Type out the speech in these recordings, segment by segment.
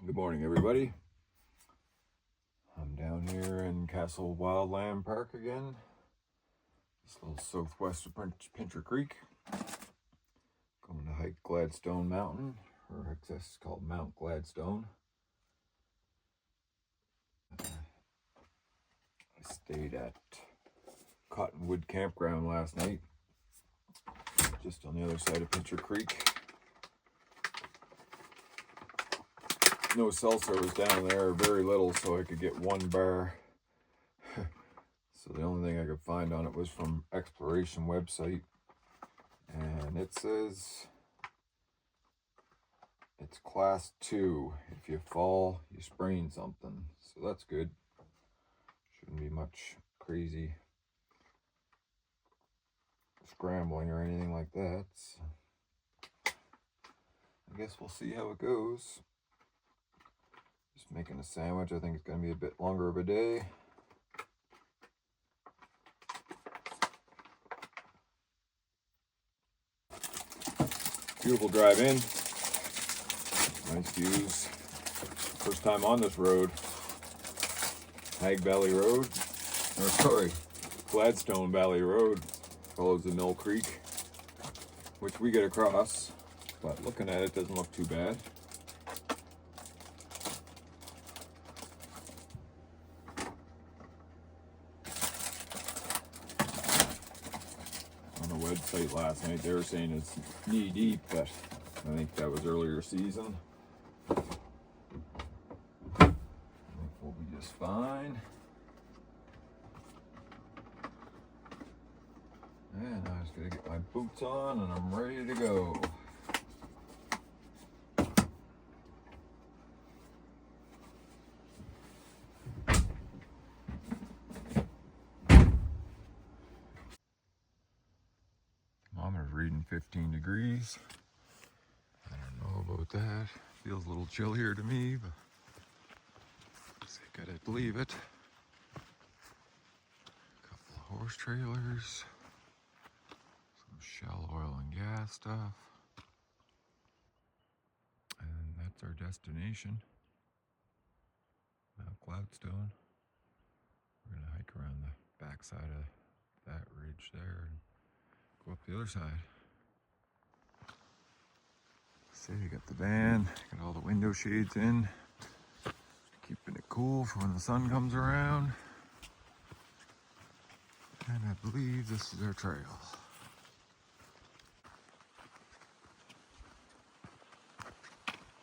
Good morning, everybody. I'm down here in Castle Wildland Park again. This little southwest of Pincher Creek. Going to hike Gladstone Mountain, or I guess it's called Mount Gladstone. I stayed at Cottonwood Campground last night, just on the other side of Pincher Creek. No cell service down there, very little, so I could get one bar. So the only thing I could find on it was from Exploration website, and it says it's class 2. If you fall, you sprain something, so that's good. Shouldn't be much crazy scrambling or anything like that. So I guess we'll see how it goes. Just making a sandwich. I think it's going to be a bit longer of a day. Beautiful drive in. Nice views. First time on this road. Hag Valley Road. Or sorry, Gladstone Valley Road. Follows the Mill Creek, which we get across. But looking at it, doesn't look too bad. On the website last night, they were saying it's knee deep, but I think that was earlier season. I think we'll be just fine. And I just gotta get my boots on and I'm ready to go. Thermometer's reading 15 degrees. I don't know about that. Feels a little chillier to me, but I gotta believe it. A couple of horse trailers. Some Shell oil and gas stuff. And that's our destination. Mount Gladstone. We're gonna hike around the backside of that ridge there and go up the other side. See, you got the van, got all the window shades in, keeping it cool for when the sun comes around. And I believe this is our trail.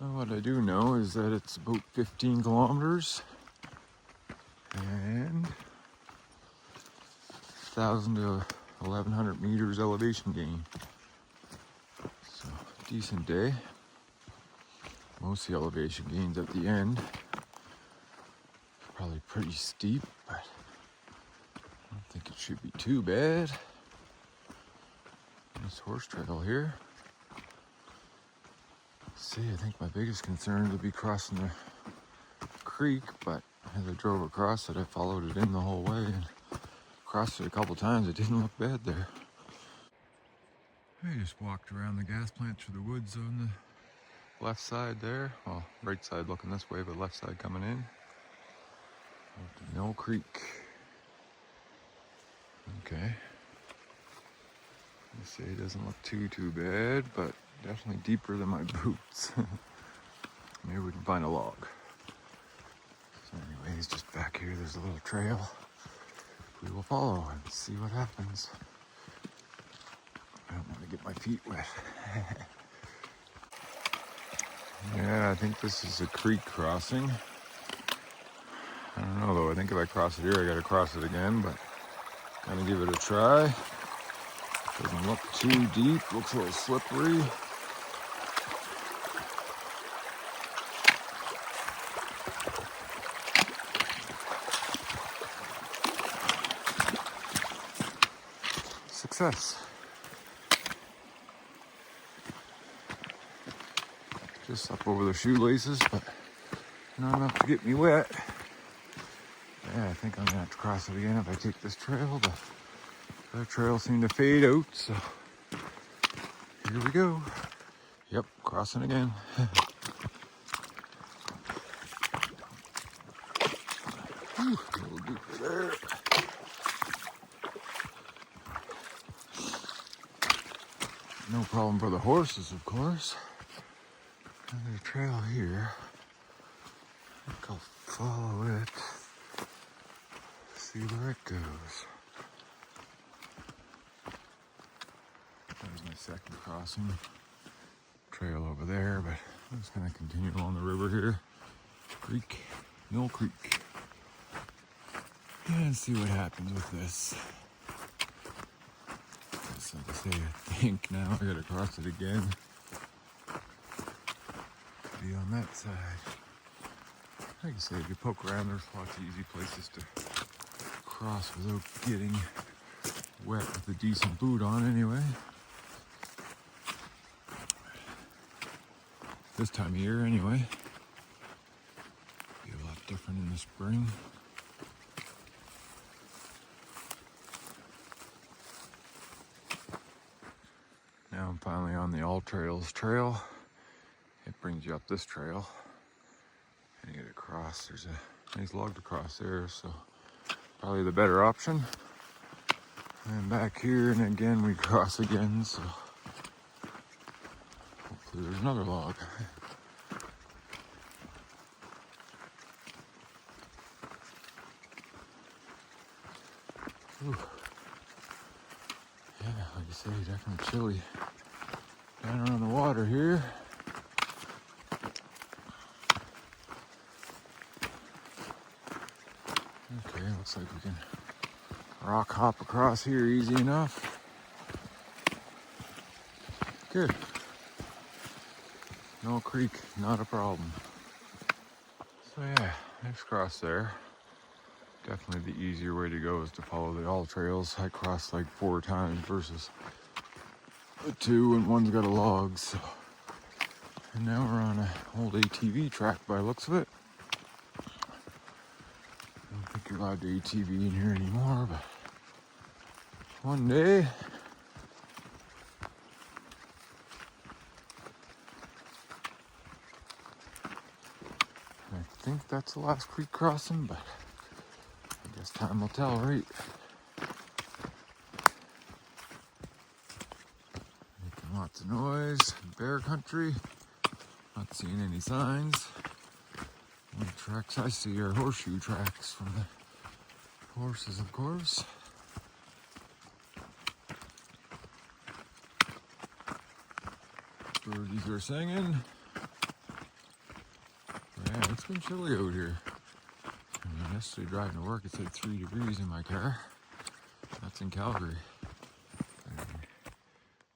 Well, what I do know is that it's about 15 kilometers and 1,000 to 1,100 meters elevation gain. So, decent day. Most of the elevation gains at the end. Probably pretty steep, but I don't think it should be too bad. Nice horse trail here. See, I think my biggest concern would be crossing the creek, but as I drove across it, I followed it in the whole way and crossed it a couple times. It didn't look bad there. I just walked around the gas plant through the woods on the left side there. Well, right side looking this way, but left side coming in. Up to Mill Creek. Okay. You say it doesn't look too bad, but definitely deeper than my boots. Maybe we can find a log. So anyways, just back here there's a little trail. We will follow and see what happens. I don't want to get my feet wet. Yeah, I think this is a creek crossing. I don't know though, I think if I cross it here I gotta cross it again, but gonna give it a try. Doesn't look too deep, looks a little slippery. Success. Just up over the shoelaces, but not enough to get me wet. Yeah, I think I'm gonna have to cross it again if I take this trail, but that trail seemed to fade out, so here we go. Yep, crossing again. Whew, a little deeper there. No problem for the horses, of course. Another trail here. I think I'll follow it. See where it goes. There's my second crossing. Trail over there, but I'm just gonna continue along the river here. Creek, Mill Creek. And see what happens with this. Just like I say, I think now I gotta cross it again. Be on that side. Like I say, if you poke around, there's lots of easy places to cross without getting wet with a decent boot on anyway. This time of year anyway. Be a lot different in the spring. Now I'm finally on the All Trails trail. It brings you up this trail. And you get across. There's a nice log to cross there, so probably the better option. And back here, and again we cross again, so hopefully there's another log. Whew. Yeah, like I say, definitely chilly down around the water here. Okay, looks like we can rock hop across here easy enough. Good. No creek, not a problem. So yeah, next cross there. Definitely the easier way to go is to follow the All Trails. I crossed like 4 times versus the 2, and one's got a log, so. And now we're on an old ATV track by the looks of it. I don't think you're allowed to ATV in here anymore, but one day. I think that's the last creek crossing, but I guess time will tell, right? Making lots of noise. Bear country. Not seeing any signs. The tracks I see are horseshoe tracks from the horses, of course. Birdies are singing. Yeah, it's been chilly out here. I mean, yesterday driving to work, it said 3 degrees in my car. That's in Calgary. And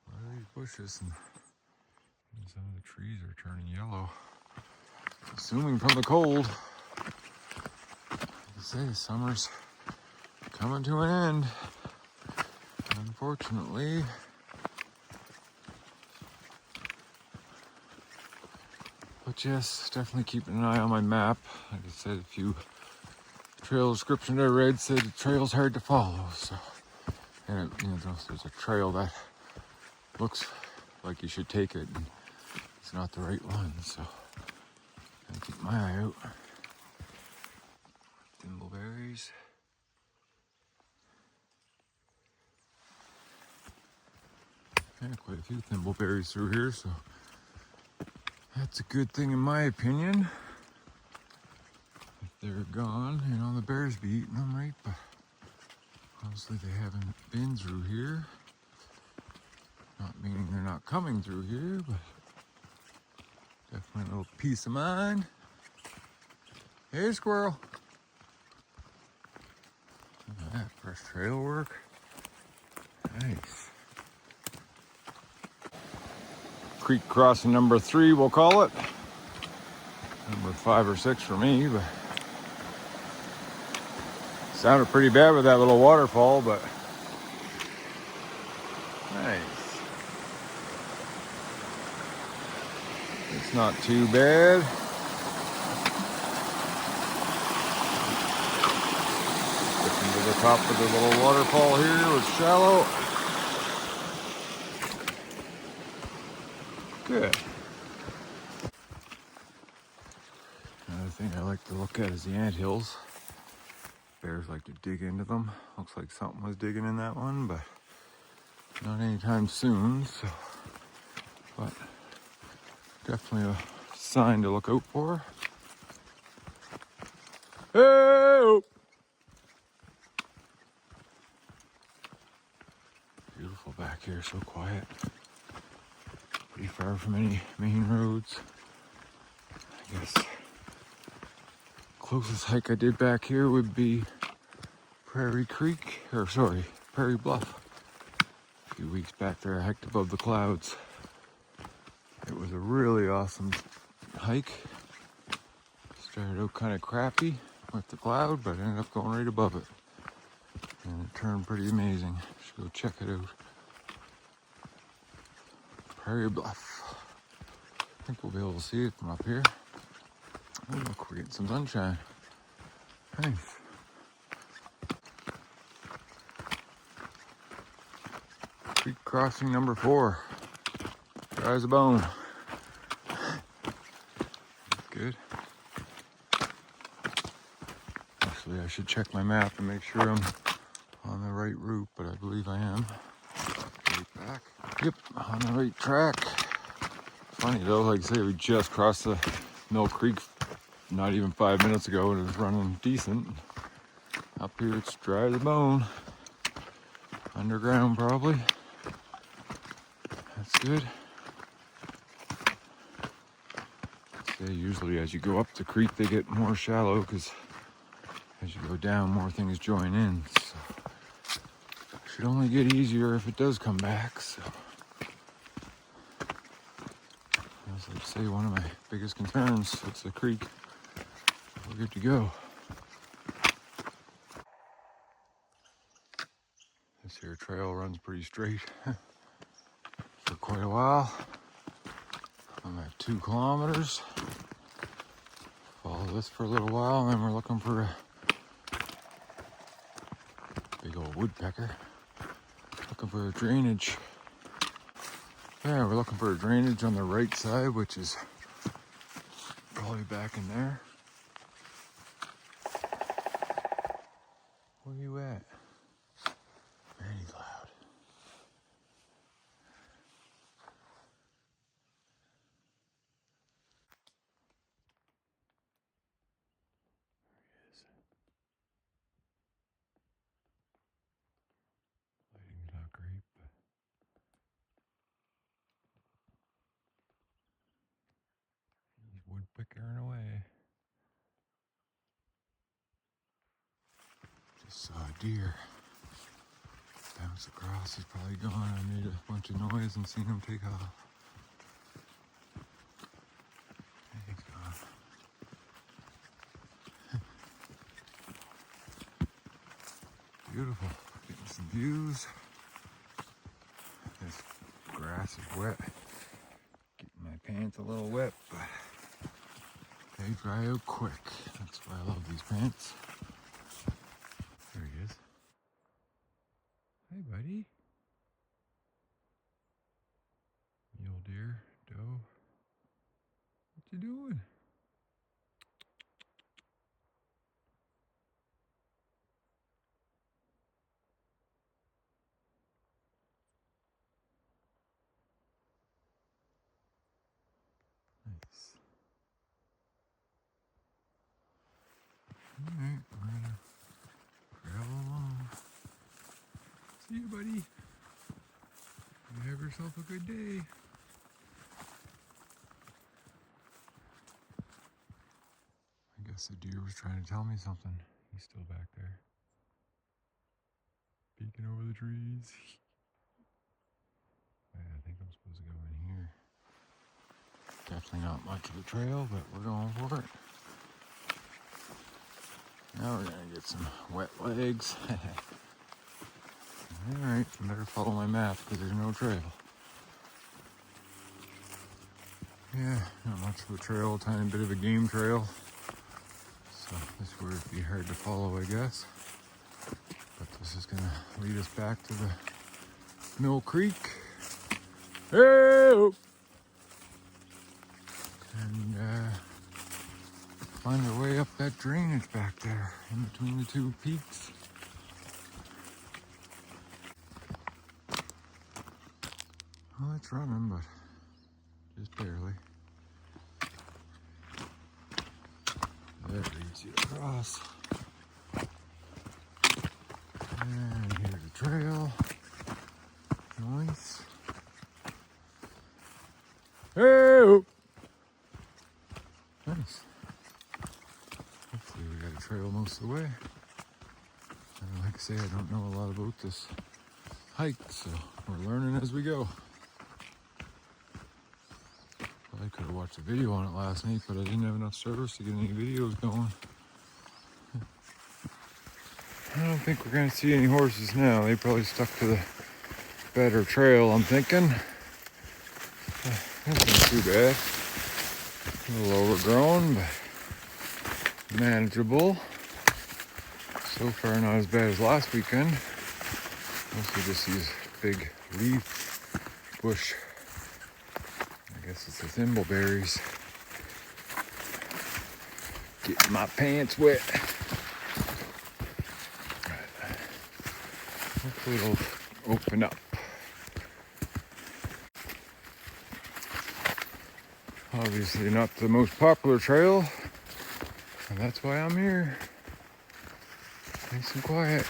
what are these bushes? And some of the trees are turning yellow. Assuming from the cold. Like I say, summer's coming to an end. Unfortunately. But yes, definitely keeping an eye on my map. Like I said, a few trail descriptions I read said the trail's hard to follow. So, and there's a trail that looks like you should take it, and it's not the right one. So, gotta keep my eye out. Thimbleberries. Yeah, quite a few thimbleberries through here, so that's a good thing in my opinion. If they're gone, the bears be eating them, right? But obviously they haven't been through here. Not meaning they're not coming through here, but definitely a little peace of mind. Hey, squirrel. Look at that, fresh trail work. Nice. Creek crossing number 3, we'll call it. Number 5 or 6 for me, but sounded pretty bad with that little waterfall, but nice. It's not too bad. Getting to the top of the little waterfall here, it's shallow. Good. Another thing I like to look at is the anthills. Bears like to dig into them. Looks like something was digging in that one, but not anytime soon. So, but definitely a sign to look out for. Hey! Beautiful back here, so quiet. Pretty far from any main roads. I guess closest hike I did back here would be Prairie Bluff. A few weeks back there, I hiked above the clouds. It was a really awesome hike. Started out kind of crappy with the cloud, but ended up going right above it. And it turned pretty amazing. Should go check it out. Prairie Bluff. I think we'll be able to see it from up here. Oh, look, we're getting some sunshine. Nice. Creek crossing number 4. Dry as a bone. Good. Actually, I should check my map and make sure I'm on the right route, but I believe I am. Right back. Yep, on the right track. Funny though, like I say, we just crossed the Mill Creek not even 5 minutes ago and it was running decent. Up here it's dry as a bone. Underground probably. That's good. Say usually as you go up the creek they get more shallow because as you go down more things join in. So it should only get easier if it does come back. So as I say, one of my biggest concerns, it's the creek. We're good to go. This here trail runs pretty straight for quite a while. I'm at 2 kilometers. Follow this for a little while, and then we're looking for a big old woodpecker. Looking for a drainage. Yeah, we're looking for a drainage on the right side, which is probably back in there. Where you at? Very loud. There he is. Lighting's not great, but he's woodpeckering away. Just saw a deer bounce across. He's probably gone. I made a bunch of noise and seen him take off. He's gone. Beautiful. Getting some views. This grass is wet. Getting my pants a little wet, but they dry out quick. That's why I love these pants. There he is. Hey, buddy. Mule deer, doe. What you doing? Nice. Alright, we're gonna travel along. See you, buddy. You have yourself a good day. I guess the deer was trying to tell me something. He's still back there. Peeking over the trees. Yeah, I think I'm supposed to go in here. Definitely not much of a trail, but we're going for it. Now we're gonna get some wet legs. Alright, I better follow my map because there's no trail. Yeah, not much of a trail, a tiny bit of a game trail. So this would be hard to follow, I guess. But this is gonna lead us back to the Mill Creek. Hey! And find our way up that drainage back there in between the two peaks. Well, it's running, but just barely. That leads you across. And here's the trail. Nice. Hey! Nice. Hopefully we got a trail most of the way. And like I say, I don't know a lot about this hike, so we're learning as we go. I could have watched a video on it last night, but I didn't have enough service to get any videos going. I don't think we're going to see any horses now. They probably stuck to the better trail, I'm thinking. That's not too bad. A little overgrown, but manageable. So far not as bad as last weekend. Mostly just these big leaf bush. I guess it's the thimbleberries. Getting my pants wet. Hopefully it'll open up. Obviously not the most popular trail, and that's why I'm here. Nice and quiet.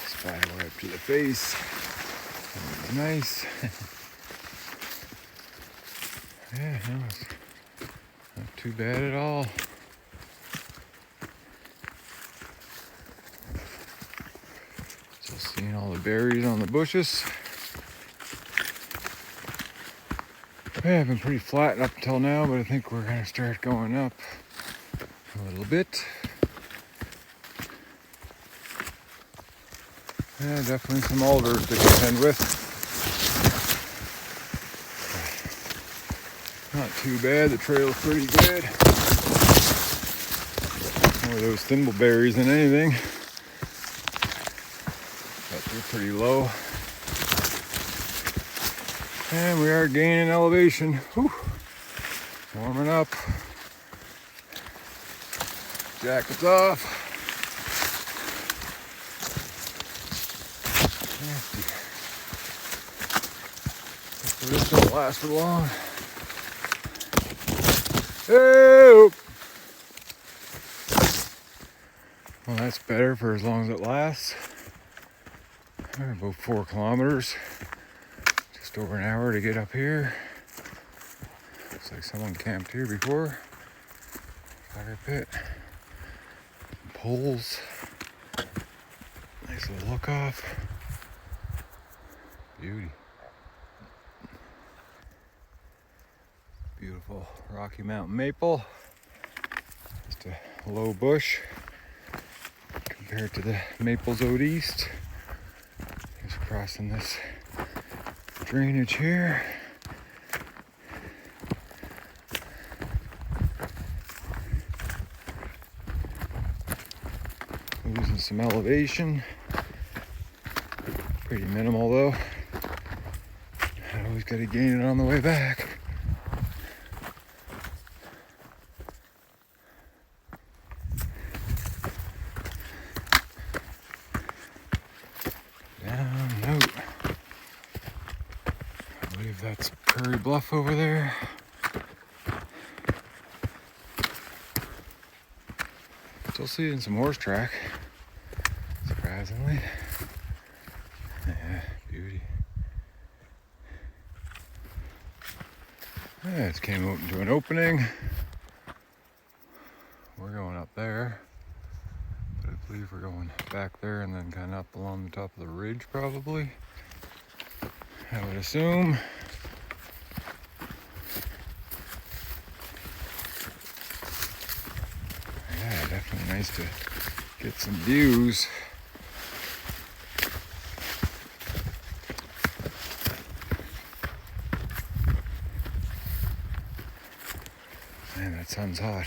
Spider right up to the face. That was nice. Yeah, no, it's not too bad at all. Just seeing all the berries on the bushes. Yeah, I've been pretty flat up until now, but I think we're gonna start going up a little bit. Yeah, definitely some alders to contend with. Not too bad, the trail's pretty good. More of those thimbleberries than anything. But they're pretty low. And we are gaining elevation. Whew. Warming up. Jackets off. This don't last for long. Oh! Well, that's better for as long as it lasts. About 4 kilometers. Just over an hour to get up here. Looks like someone camped here before. Fire pit. Poles. Nice little look off. Beauty. Beautiful Rocky Mountain maple. Just a low bush compared to the maples out east. Just crossing this drainage here. Losing some elevation. Pretty minimal though. I always got to gain it on the way back. That's Prairie Bluff over there. Still seeing some horse track, surprisingly. Yeah, beauty. Yeah, it came out into an opening. We're going up there, but I believe we're going back there and then kind of up along the top of the ridge probably. I would assume. Yeah, definitely nice to get some views. Man, that sun's hot.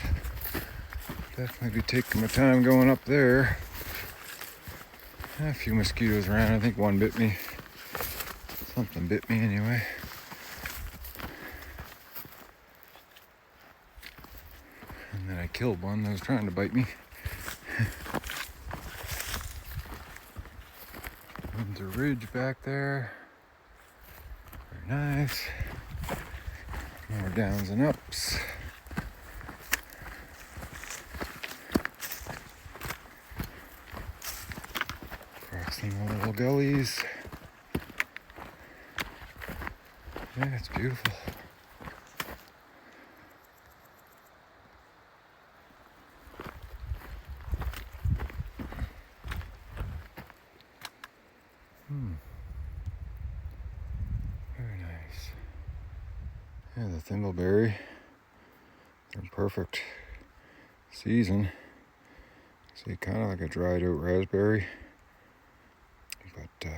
Definitely be taking my time going up there. A few mosquitoes around. I think one bit me. Something bit me anyway. And then I killed one that was trying to bite me. There's a ridge back there. Very nice. More downs and ups. Crossing the little gullies. Yeah, it's beautiful. Very nice. Yeah, the thimbleberry. They're in perfect season. See, kind of like a dried out raspberry. But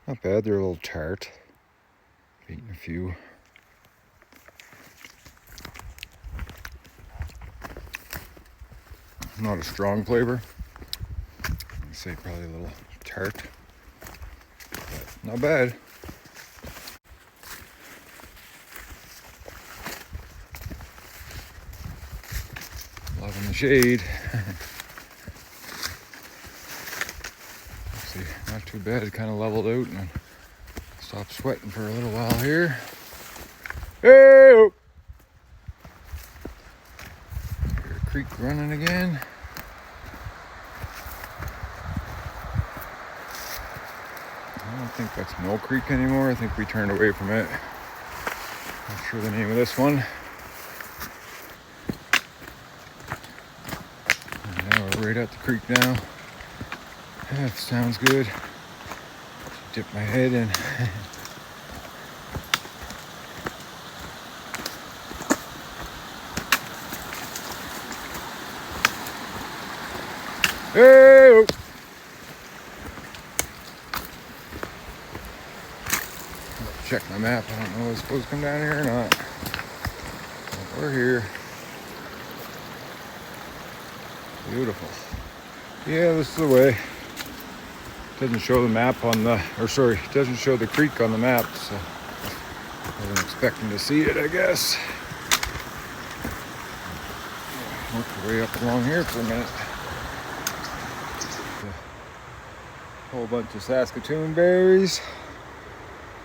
not bad, they're a little tart. I've eaten a few. Not a strong flavor. I'd say probably a little tart. But not bad. Loving the shade. See, not too bad. It kind of leveled out and then stopped sweating for a little while here. Hey! Hear a creek running again. I don't think that's Mill Creek anymore. I think we turned away from it. Not sure the name of this one. And now we're right at the creek now. That sounds good. Dip my head in. Hey! Check my map. I don't know if it's supposed to come down here or not. But we're here. Beautiful. Yeah, this is the way. Doesn't show the map on the, doesn't show the creek on the map, so I wasn't expecting to see it, I guess. Work our way up along here for a minute. A whole bunch of Saskatoon berries.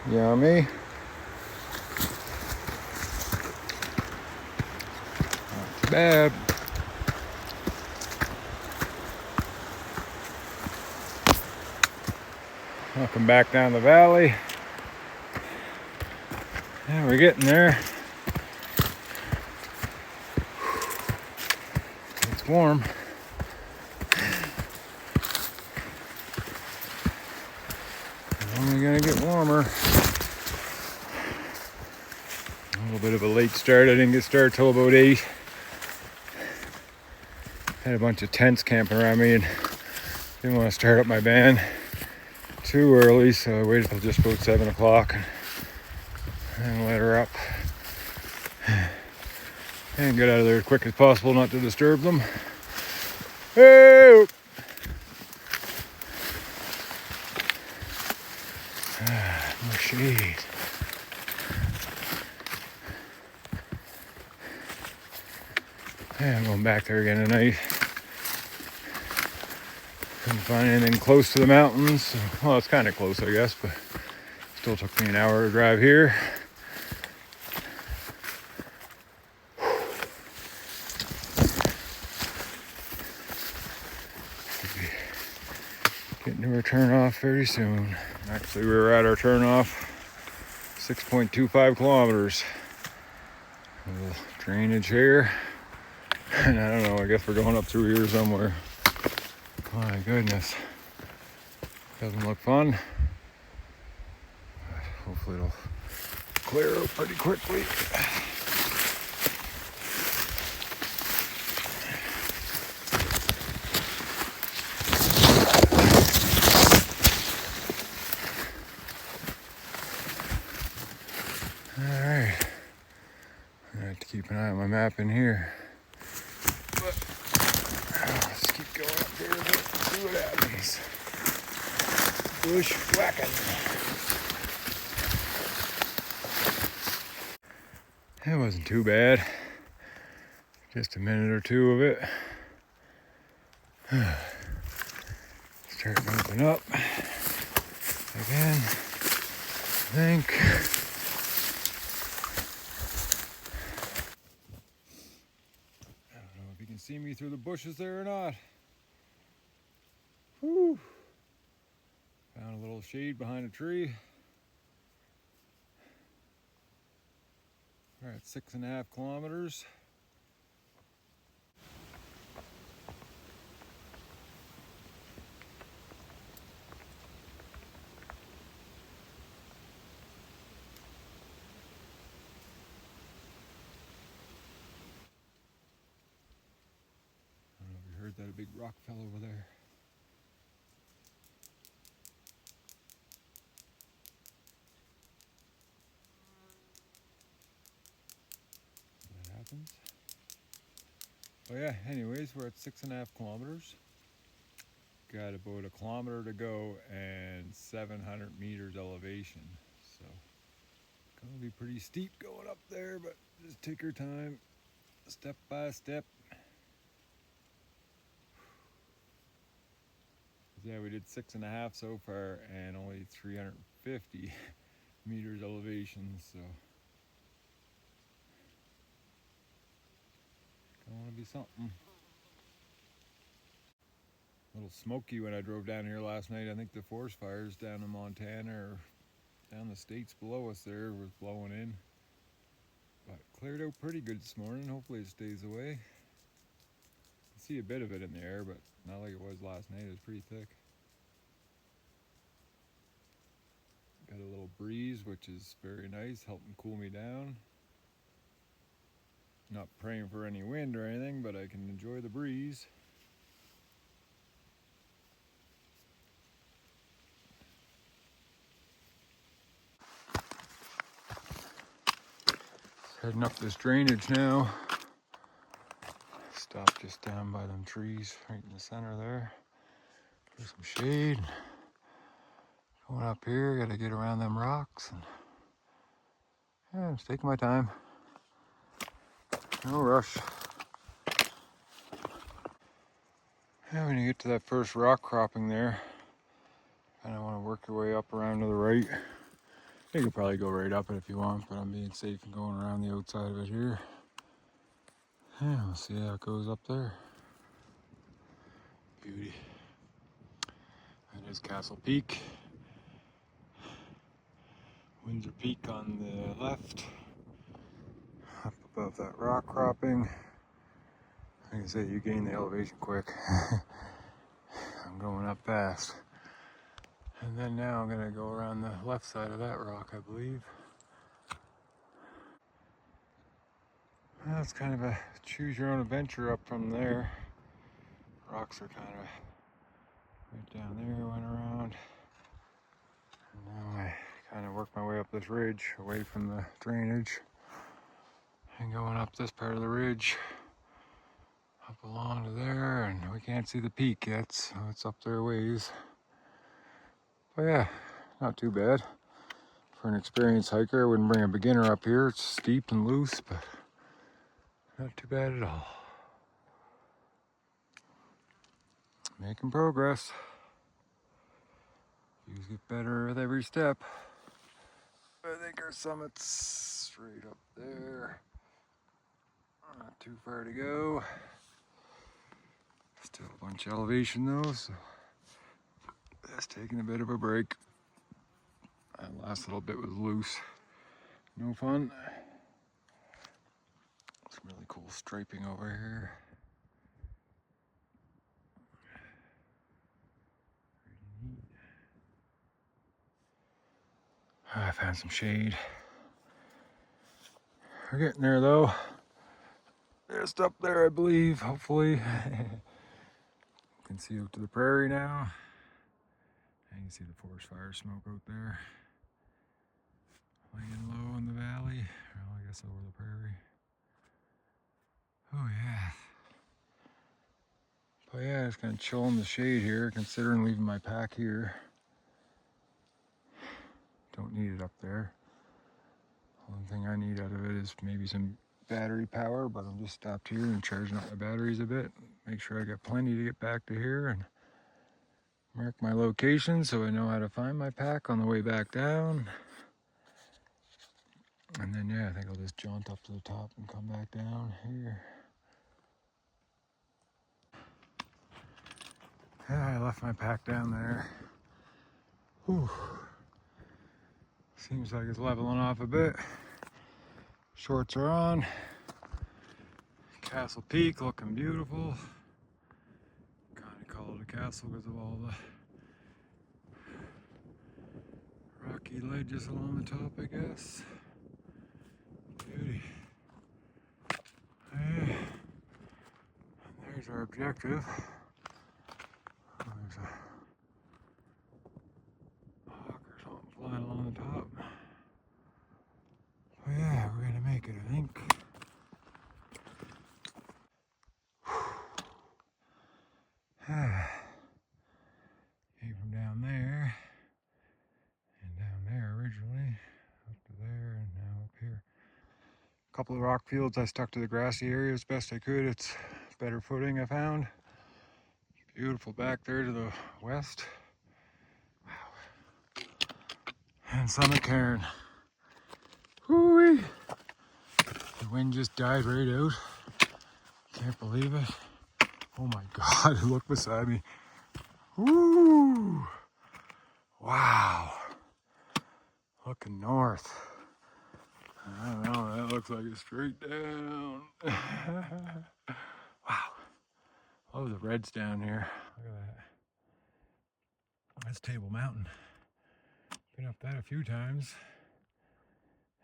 Yummy. Not too bad. I'll come back down the valley. Yeah, we're getting there. It's warm. It's only gonna get warmer. A little bit of a late start. I didn't get started till about 8. Had a bunch of tents camping around me and didn't want to start up my van too early, so I waited till just about 7 o'clock and let her up and get out of there as quick as possible, not to disturb them. Hey! More shade. Yeah, I'm going back there again tonight. Couldn't find anything close to the mountains. Well, it's kind of close, I guess, but still took me an hour to drive here. Should be getting to our turn off very soon. Actually, we were at our turn off 6.25 kilometers. A little drainage here. And I don't know, I guess we're going up through here somewhere. My goodness. Doesn't look fun. But hopefully it'll clear out pretty quickly. Alright. I have to keep an eye on my map in here. But let's keep going up here a bit, see what happens. Bushwhacking. It wasn't too bad. Just a minute or two of it. Starting to open up again, I think. I don't know if you can see me through the bushes there or not. Whew. Found a little shade behind a tree. We're at 6.5 kilometers. I don't know if you heard that, a big rock fell over there. That happens. Oh yeah, anyways, we're at 6.5 kilometers. Got about a kilometer to go and 700 meters elevation. So, gonna be pretty steep going up there, but just take your time, step by step. Yeah, we did 6.5 so far and only 350 meters elevation, so gonna be something. A little smoky when I drove down here last night. I think the forest fires down in Montana or down the states below us there was blowing in. But cleared out pretty good this morning. Hopefully it stays away. I see a bit of it in the air, but not like it was last night. It was pretty thick. Got a little breeze, which is very nice, helping cool me down. Not praying for any wind or anything, but I can enjoy the breeze. Heading up this drainage now. Stop just down by them trees right in the center there for some shade. Going up here, gotta get around them rocks. And yeah, I'm just taking my time. No rush. Yeah, when you get to that first rock cropping there, kind of want to work your way up around to the right. You could probably go right up it if you want, but I'm being safe and going around the outside of it here. Yeah, we'll see how it goes up there. Beauty. That is Castle Peak. Windsor Peak on the left. Up above that rock cropping. Like I say, you gain the elevation quick. I'm going up fast. And then now I'm gonna go around the left side of that rock, I believe. Well, it's kind of a choose your own adventure up from there. Rocks are kind of right down there, went around. And now I kind of work my way up this ridge away from the drainage. And going up this part of the ridge, up along to there, and we can't see the peak yet, so it's up there a ways. But yeah, not too bad. For an experienced hiker, I wouldn't bring a beginner up here. It's steep and loose, but not too bad at all. Making progress. Views get better with every step. I think our summit's straight up there. Not too far to go. Still a bunch of elevation though, so that's taking a bit of a break. That last little bit was loose. No fun. Some really cool striping over here. Pretty neat. I found some shade. We're getting there though. Just up there, I believe, hopefully. You can see out to the prairie now. And you can see the forest fire smoke out there. Laying low in the valley. Well, I guess over the prairie. Oh yeah. But yeah, just kind of chill in the shade here, considering leaving my pack here. Don't need it up there. Only thing I need out of it is maybe some battery power, but I'm just stopped here and charging up my batteries a bit. Make sure I got plenty to get back to here and mark my location so I know how to find my pack on the way back down. And then yeah, I think I'll just jaunt up to the top and come back down here. Yeah, I left my pack down there. Whew. Seems like it's leveling off a bit. Shorts are on. Castle Peak looking beautiful. Kind of call it a castle because of all the rocky ledges along the top, I guess. Beauty. Yeah. There's our objective. There's a hawk or something flying along the top. Oh yeah, we're gonna make it, I think. Came from down there and down there originally, up to there and now up here. A couple of rock fields I stuck to the grassy area as best I could. It's better footing I found. Beautiful back there to the west. Wow. And Summit Cairn. Whoo-wee. The wind just died right out. Can't believe it. Oh my God, look beside me. Woo! Wow. Looking north. I don't know, that looks like it's straight down. Wow. Oh, the red's down here. Look at that. That's Table Mountain. Been up that a few times.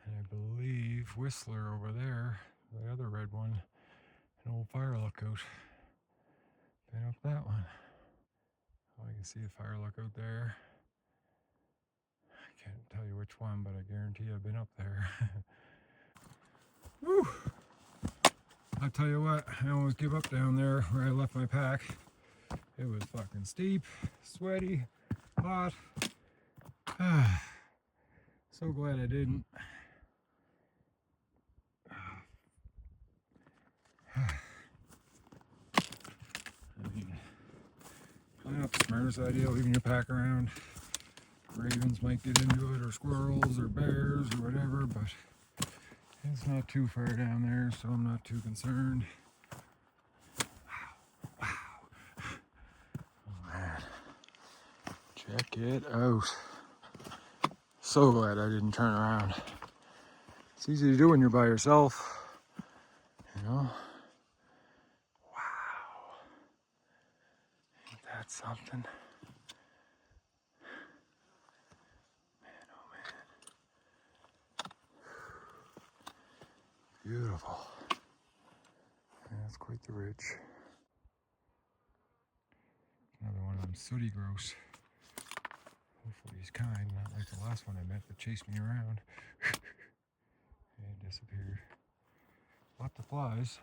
And I believe Whistler over there, the other red one, an old fire lookout. Been up that one. Oh, I can see a fire lookout there. I can't tell you which one, but I guarantee I've been up there. Woo! I'll tell you what, I almost give up down there where I left my pack. It was fucking steep, sweaty, hot. So glad I didn't. I mean, probably not the smartest idea leaving your pack around. Ravens might get into it, or squirrels, or bears, or whatever, but it's not too far down there, so I'm not too concerned. Wow, wow. Oh man, check it out. So glad I didn't turn around. It's easy to do when you're by yourself, you know? Wow. Ain't that something? Man, oh man. Beautiful. Yeah, that's quite the ridge. Another one of them sooty grouse. Hopefully he's kind, not like the last one I met that chased me around. And disappeared. Lots of flies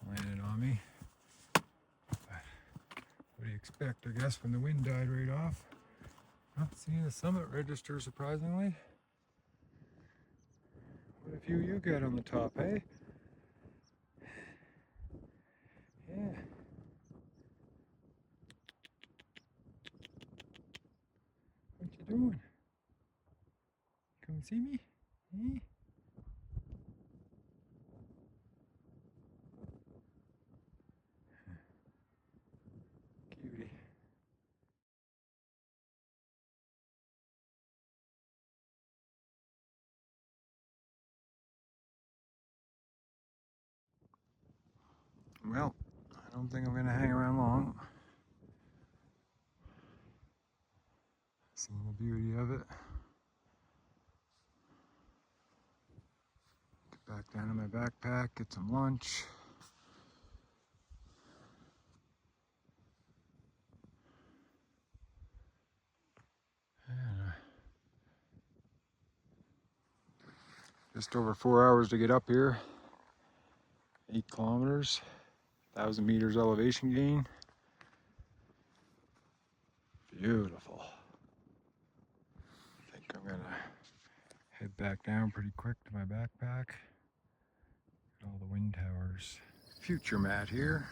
landed on me. But what do you expect, I guess, when the wind died right off? Not seeing the summit register, surprisingly. What a few you got on the top, eh? Yeah. What you doing? Come see me? Eh? Cutie. Well, I don't think I'm gonna hang around long. Seeing the beauty of it. Get back down to my backpack, get some lunch. And, just over 4 hours to get up here. 8 kilometers, 1,000 meters elevation gain. Beautiful. I think I'm gonna Head back down pretty quick to my backpack. Got all the wind towers. Future mat here.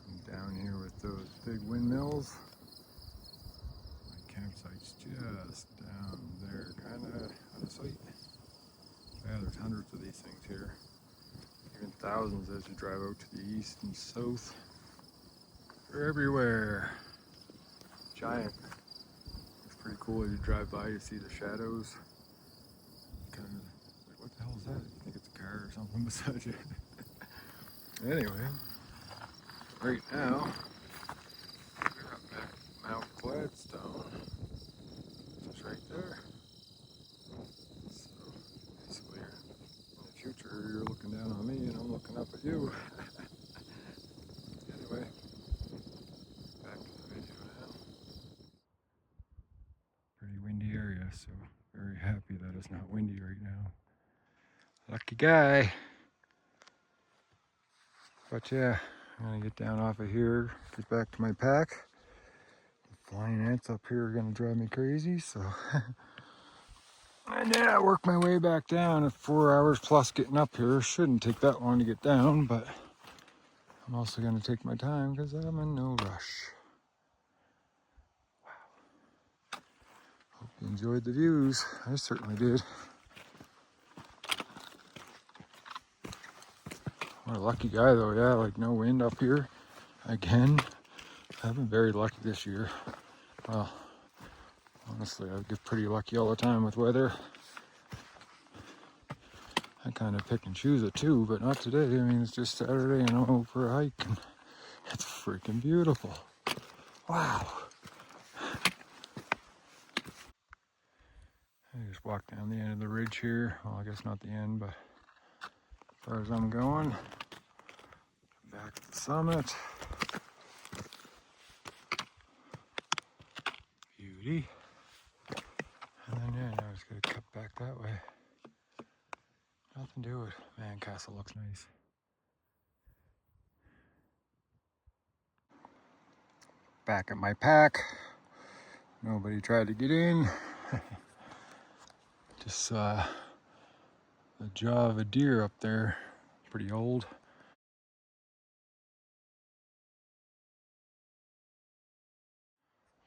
I'm down here with those big windmills. My campsite's just down there, kind of out of sight. Yeah, there's hundreds of these things here. Even thousands as you drive out to the east and south. They're everywhere. Giant. It's pretty cool as you drive by, you see the shadows. Kind of like, what the hell is that? You think it's a car or something beside you. Anyway, right now, we're up at Mount Gladstone. It's right there. So basically, in the future, you're looking down on me and I'm looking up at you. Anyway, back to the video now. Pretty windy area, so very happy that it's not windy right now. Lucky guy. But yeah, I'm gonna get down off of here, get back to my pack. The flying ants up here are gonna drive me crazy, so. And yeah, work my way back down. 4 hours plus getting up here. Shouldn't take that long to get down, but I'm also gonna take my time because I'm in no rush. Wow. Hope you enjoyed the views. I certainly did. What a lucky guy though, yeah, like no wind up here. Again, I've been very lucky this year. Well, honestly, I get pretty lucky all the time with weather. I kind of pick and choose it too, but not today. I mean, it's just Saturday and I'm out for a hike and it's freaking beautiful. Wow. I just walked down the end of the ridge here. Well, I guess not the end, but as far as I'm going, back to the summit. Beauty. And then yeah, now I just gotta cut back that way. Nothing to it. Man, castle looks nice. Back at my pack. Nobody tried to get in. Just saw the jaw of a deer up there. Pretty old.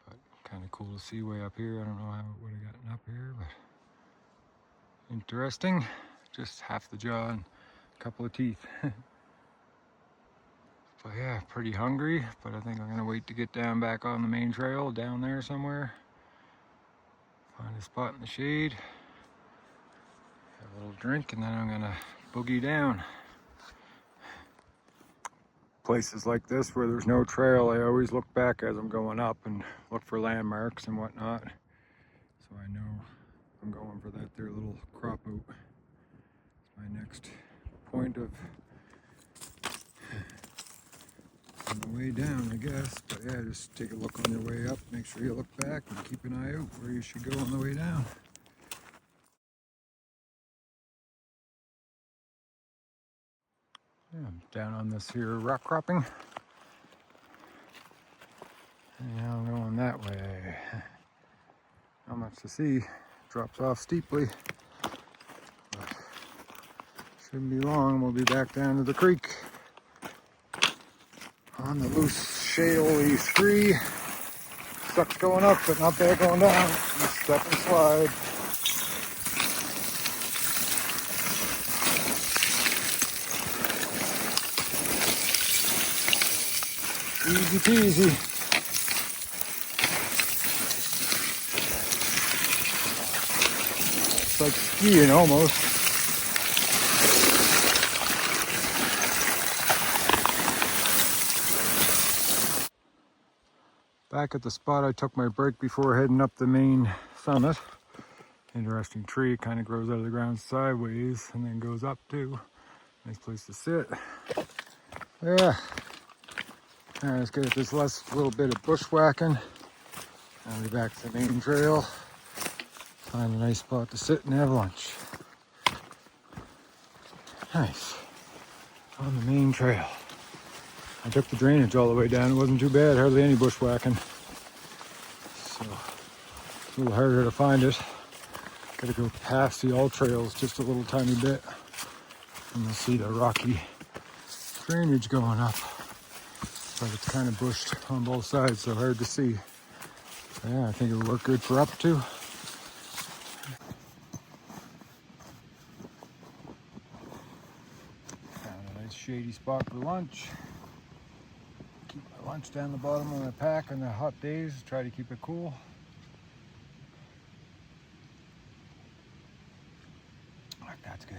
But kind of cool to see way up here. I don't know how it would have gotten up here, but interesting. Just half the jaw and a couple of teeth. But yeah, pretty hungry, but I think I'm gonna wait to get down back on the main trail down there somewhere. Find a spot in the shade, have a little drink, and then I'm gonna boogie down. Places like this where there's no trail, I always look back as I'm going up and look for landmarks and whatnot. So I know I'm going for that there little crop oak. It's my next point of on the way down, I guess. But yeah, just take a look on your way up, make sure you look back and keep an eye out where you should go on the way down. Yeah, I'm down on this here rock cropping. And now I'm going that way. Not much to see. Drops off steeply. But shouldn't be long. We'll be back down to the creek. On the loose shale 3. Sucks going up, but not bad going down. Just step and slide. Easy peasy. It's like skiing almost. Back at the spot I took my break before heading up the main summit. Interesting tree, kind of grows out of the ground sideways and then goes up too. Nice place to sit. Yeah. Alright, let's get this last little bit of bushwhacking. I'll be back to the main trail. Find a nice spot to sit and have lunch. Nice. On the main trail. I took the drainage all the way down. It wasn't too bad, hardly any bushwhacking. So, a little harder to find it. Gotta go past the all trails just a little tiny bit, and you'll see the rocky drainage going up. But it's kind of bushed on both sides, so hard to see. So yeah, I think it would work good for up to. Found a nice shady spot for lunch. Keep my lunch down the bottom of my pack on the hot days. Try to keep it cool. That's good.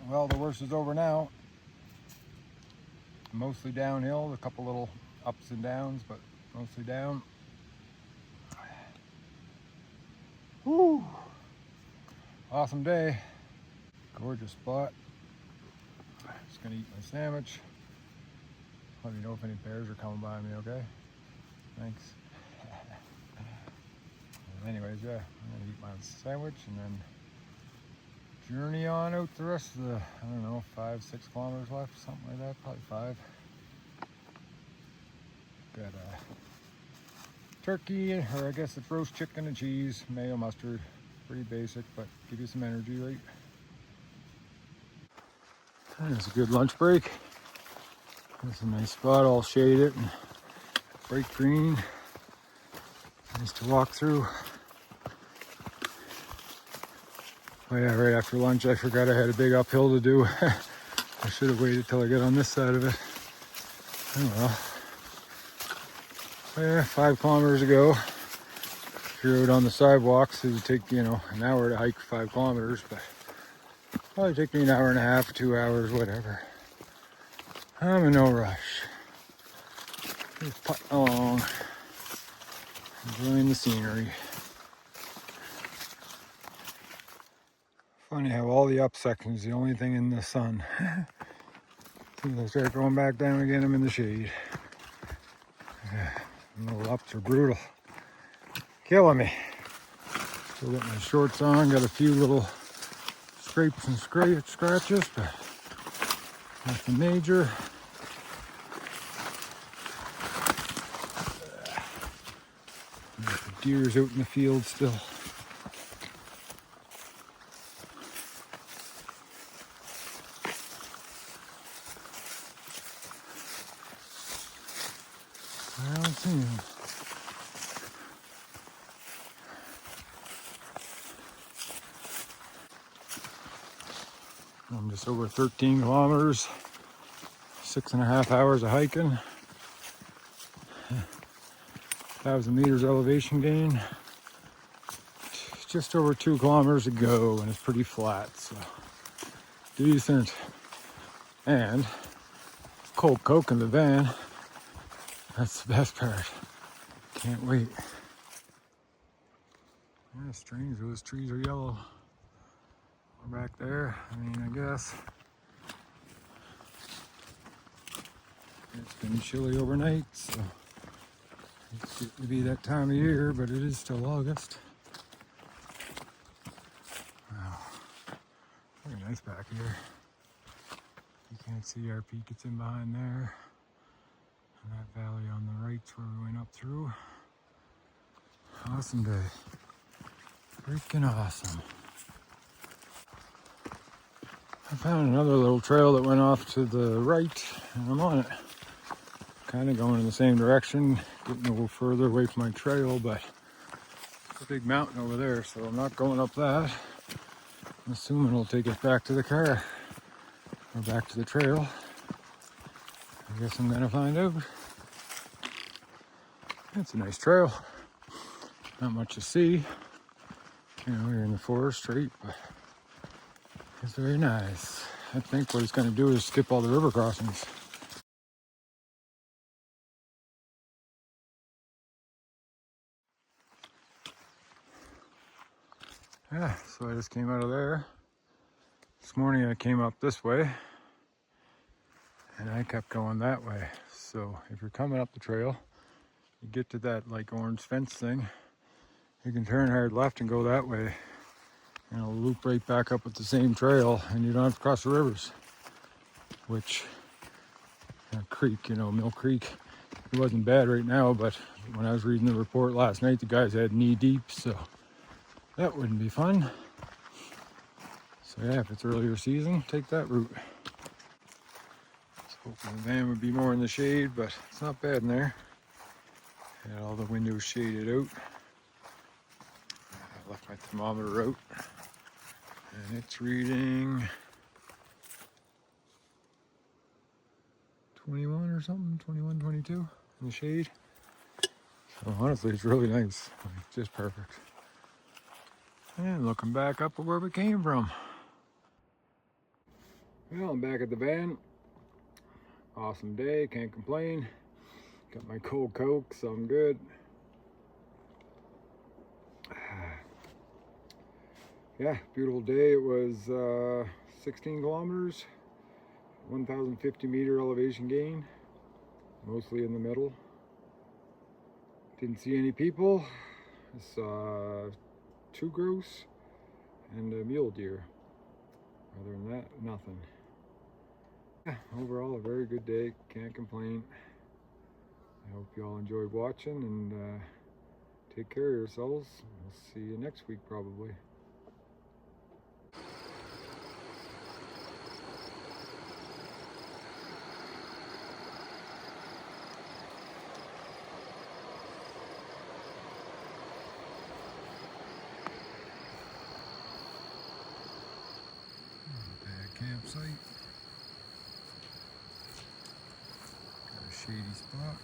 Well, the worst is over now. Mostly downhill, a couple little ups and downs, but mostly down. Woo! Awesome day. Gorgeous spot. Just gonna eat my sandwich. Let me know if any bears are coming by me, okay? Thanks. Anyways, yeah, I'm gonna eat my sandwich and then journey on out the rest of the, I don't know, 5-6 kilometers left, something like that, probably 5. Got turkey, or I guess it's roast chicken and cheese, mayo, mustard, pretty basic, but give you some energy, right? There's a good lunch break. There's a nice spot, all shaded and bright green. Nice to walk through. Oh yeah, right after lunch I forgot I had a big uphill to do. I should have waited till I get on this side of it. Oh well. Yeah, 5 kilometers ago. If you're out on the sidewalks, it would take, you know, an hour to hike 5 kilometers, but probably take me an hour and a half, 2 hours, whatever. I'm in no rush. Just putting along, enjoying the scenery. Funny how all the up sections, the only thing in the sun. As soon as I start going back down again, I'm in the shade. Yeah, little ups are brutal. Killing me. Still got my shorts on, got a few little scrapes and scratches, but nothing major. Got the deers out in the field still. I don't see him. I'm just over 13 kilometers, 6.5 hours of hiking, 1,000 meters elevation gain. Just over 2 kilometers to go, and it's pretty flat, so decent. And cold Coke in the van. That's the best part. Can't wait. Yeah, strange, those trees are yellow. We're back there, I mean, I guess. It's been chilly overnight, so it's getting to be that time of year, but it is still August. Wow, very nice back here. You can't see our peak, it's in behind there. And that valley on the right's where we went up through. Awesome day. Freaking awesome. I found another little trail that went off to the right, and I'm on it. Kind of going in the same direction, getting a little further away from my trail, but it's a big mountain over there, so I'm not going up that. I'm assuming it'll take us back to the car, or back to the trail. I guess I'm gonna find out. It's a nice trail. Not much to see. You know, you're in the forest straight, but it's very nice. I think what it's gonna do is skip all the river crossings. Yeah, so I just came out of there. This morning I came up this way, and I kept going that way. So if you're coming up the trail, you get to that like orange fence thing, you can turn hard left and go that way, and it'll loop right back up with the same trail, and you don't have to cross the rivers. Which, creek, you know, Mill Creek, It wasn't bad right now, but when I was reading the report last night, the guys had knee deep, so that wouldn't be fun. So yeah, if it's earlier season, take that route. So hoping the van would be more in the shade, but it's not bad in there. Had all the windows shaded out. I left my thermometer out, and it's reading 21 or something, 21, 22 in the shade. So honestly, it's really nice, like, just perfect. And looking back up at where we came from. Well, I'm back at the van. Awesome day, can't complain. Got my cold Coke, so I'm good. Yeah, beautiful day. It was 16 kilometers, 1,050 meter elevation gain, mostly in the middle. Didn't see any people. I saw 2 grouse and a mule deer. Other than that, nothing. Yeah, overall a very good day, can't complain. I hope you all enjoyed watching, and take care of yourselves. We'll see you next week probably. Bad campsite. Got a shady spot.